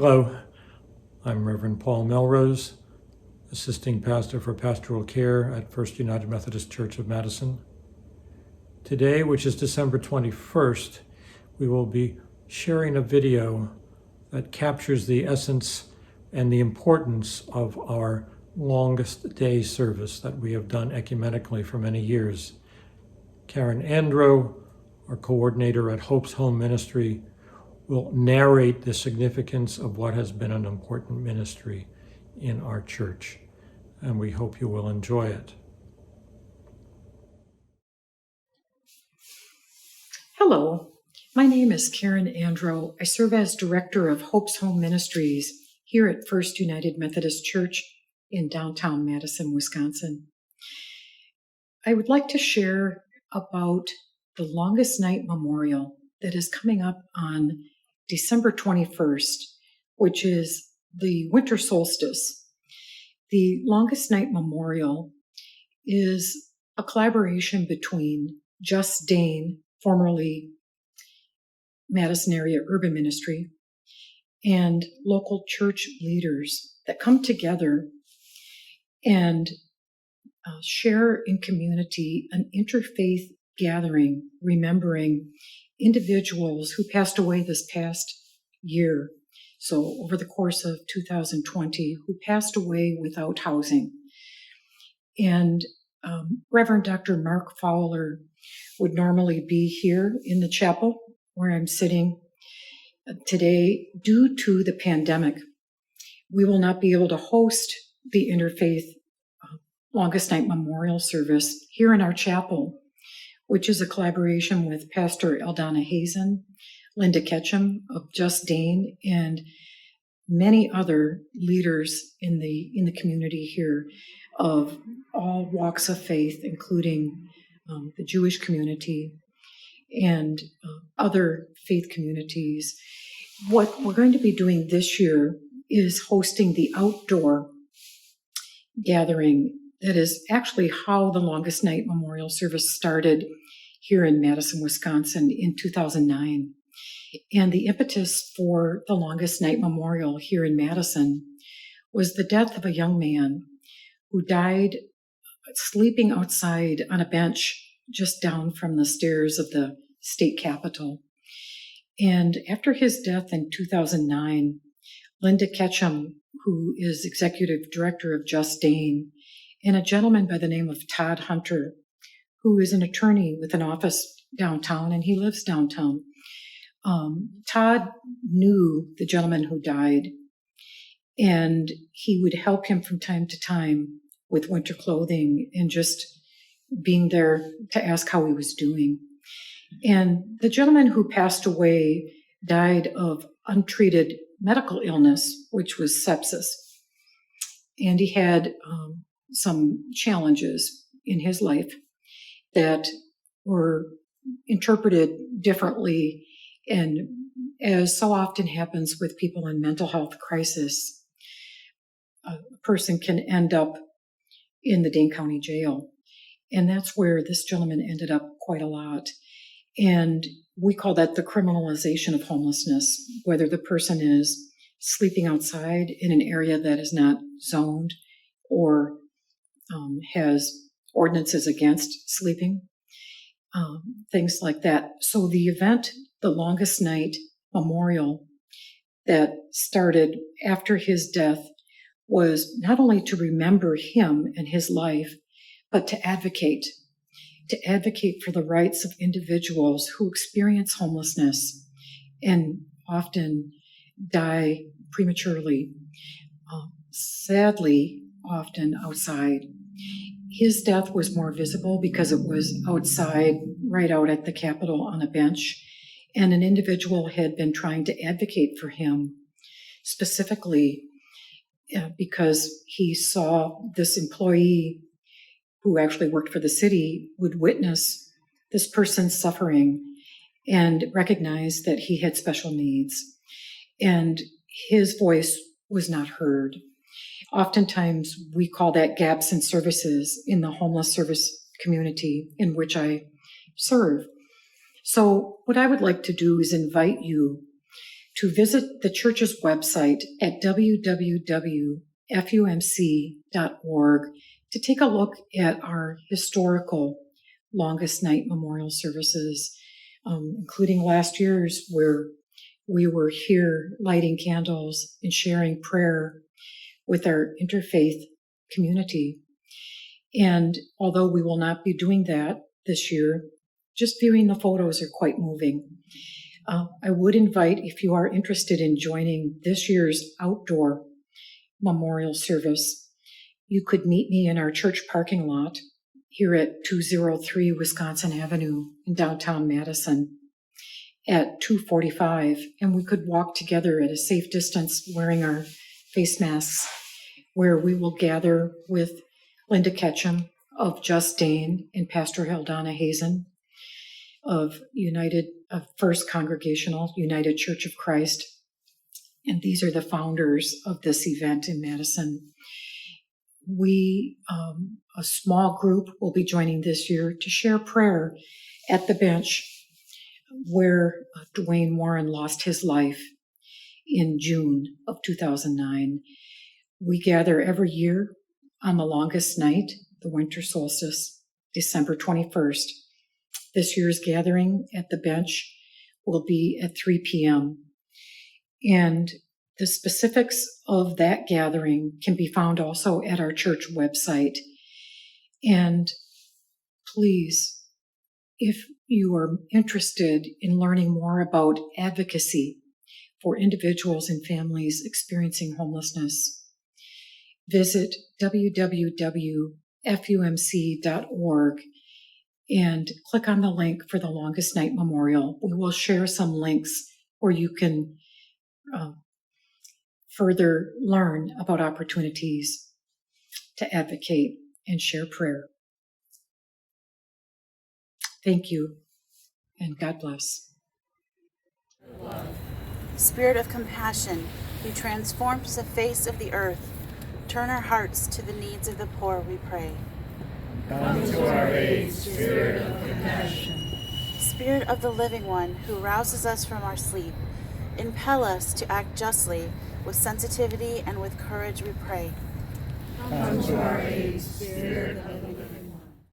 Hello, I'm Reverend Paul Melrose, Assisting Pastor for Pastoral Care at First United Methodist Church of Madison. Today, which is December 21st, we will be sharing a video that captures the essence and the importance of our longest day service that we have done ecumenically for many years. Karen Andro, our coordinator at Hope's Home Ministry, will narrate the significance of what has been an important ministry in our church, and we hope you will enjoy it. Hello, my name is Karen Andro. I serve as Director of Hope's Home Ministries here at First United Methodist Church in downtown Madison, Wisconsin. I would like to share about the Longest Night Memorial that is coming up on December 21st, which is the winter solstice. The Longest Night Memorial is a collaboration between Just Dane, formerly Madison Area Urban Ministry, and local church leaders that come together and share in community an interfaith gathering, remembering individuals who passed away this past year. So over the course of 2020, who passed away without housing. And Reverend Dr. Mark Fowler would normally be here in the chapel where I'm sitting today. Due to the pandemic, we will not be able to host the interfaith Longest Night Memorial Service here in our chapel, which is a collaboration with Pastor Eldana Hazen, Linda Ketchum of Just Dane, and many other leaders in the community here of all walks of faith, including the Jewish community and other faith communities. What we're going to be doing this year is hosting the outdoor gathering. That is actually how the Longest Night Memorial Service started here in Madison, Wisconsin in 2009. And the impetus for the Longest Night Memorial here in Madison was the death of a young man who died sleeping outside on a bench just down from the stairs of the state capitol. And after his death in 2009, Linda Ketchum, who is executive director of Just Dane, and a gentleman by the name of Todd Hunter, who is an attorney with an office downtown, and he lives downtown. Todd knew the gentleman who died, and he would help him from time to time with winter clothing and just being there to ask how he was doing. And the gentleman who passed away died of untreated medical illness, which was sepsis. And he had some challenges in his life that were interpreted differently. And as so often happens with people in mental health crisis, a person can end up in the Dane County Jail. And that's where this gentleman ended up quite a lot. And we call that the criminalization of homelessness, whether the person is sleeping outside in an area that is not zoned or has ordinances against sleeping, things like that. So the event, the Longest Night Memorial, that started after his death was not only to remember him and his life, but to advocate for the rights of individuals who experience homelessness and often die prematurely, sadly, often outside. His death was more visible because it was outside, right out at the Capitol on a bench, and an individual had been trying to advocate for him specifically because he saw this employee who actually worked for the city would witness this person's suffering and recognize that he had special needs. And his voice was not heard. Oftentimes, we call that gaps in services in the homeless service community in which I serve. So what I would like to do is invite you to visit the church's website at www.fumc.org to take a look at our historical longest night memorial services, including last year's, where we were here lighting candles and sharing prayer with our interfaith community. And although we will not be doing that this year, just viewing the photos are quite moving. I would invite, if you are interested in joining this year's outdoor memorial service, you could meet me in our church parking lot here at 203 Wisconsin Avenue in downtown Madison at 2:45, and we could walk together at a safe distance wearing our face masks, where we will gather with Linda Ketchum of Just Dane and Pastor Heldana Hazen of First Congregational United Church of Christ. And these are the founders of this event in Madison. We, a small group, will be joining this year to share prayer at the bench where Dwayne Warren lost his life in June of 2009. We gather every year on the longest night, the winter solstice, December 21st. This year's gathering at the bench will be at 3 p.m. And the specifics of that gathering can be found also at our church website. And please, if you are interested in learning more about advocacy for individuals and families experiencing homelessness, visit www.fumc.org and click on the link for the Longest Night Memorial. We will share some links where you can further learn about opportunities to advocate and share prayer. Thank you, and God bless. Spirit of compassion, who transforms the face of the earth, turn our hearts to the needs of the poor, we pray. Come to our aid, Spirit of compassion. Spirit of the living one, who rouses us from our sleep, impel us to act justly, with sensitivity and with courage, we pray. Come to our aid, Spirit of the